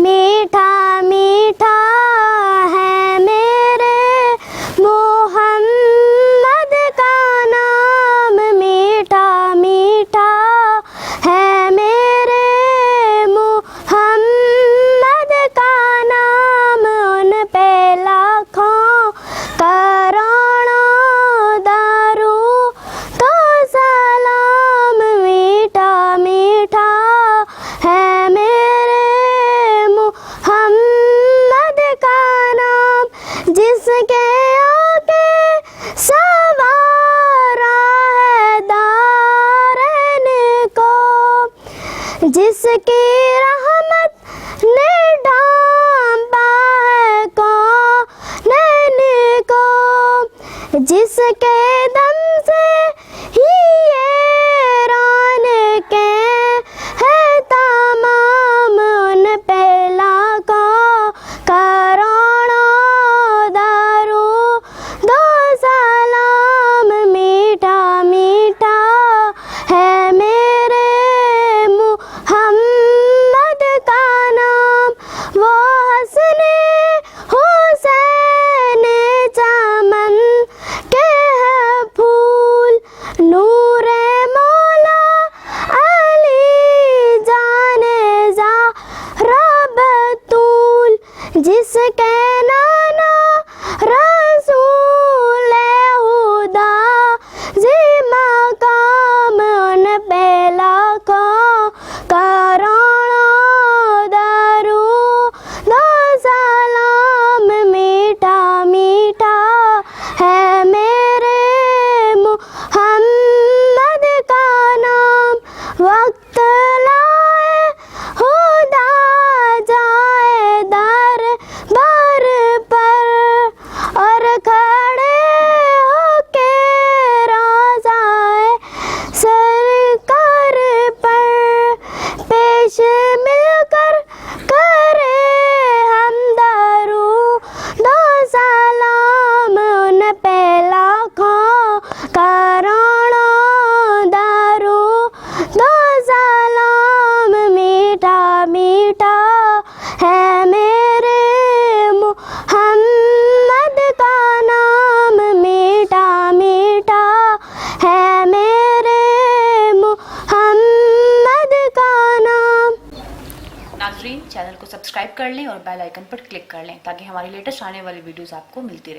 मीठा मीठा है मेरे मोहम्मद का नाम, मीठा मीठा है मेरे मोहम्मद का नाम। उन पे लाखों करोड़ों दरूद तो सलाम, मीठा मीठा है मेरे मोहम्मद का नाम। जिसके आगे सवारा है दारैन को, जिसकी रहमत ने ढांपा है कौनैन को, जिसके दम से ही ये रौनकें हैं तमाम। उन पे लाखों करोड़ों दरूद सलाम, मीठा मीठा है मेरे मुहम्मद का नाम। वो हसने हुसैन चमन के हैं फूल, नूरे मौला अली जाने ज़हरा बतूल, जिसके नाना रसूल हुदा जी मकाम। उन पे लाखों करोड़ों दरूद सलाम, मीठा मीठा है मेरे मुहम्मद का नाम। वक्त लाए खुदा जाए दरबार पर, और खड़े होके रोज़ाए सरकार पर पेश मिलकर करे हम दरूद सलाम। उन पे लाखों करोड़ों दरूद सलाम, मीठा मीठा है मेरे मुहम्मद का नाम, मीठा मीठा है मेरे मुहम्मद का नाम। नाज़रीन, चैनल को सब्सक्राइब कर लें और बेल आइकन पर क्लिक कर लें ताकि हमारी लेटेस्ट आने वाली वीडियोस आपको मिलती रहें।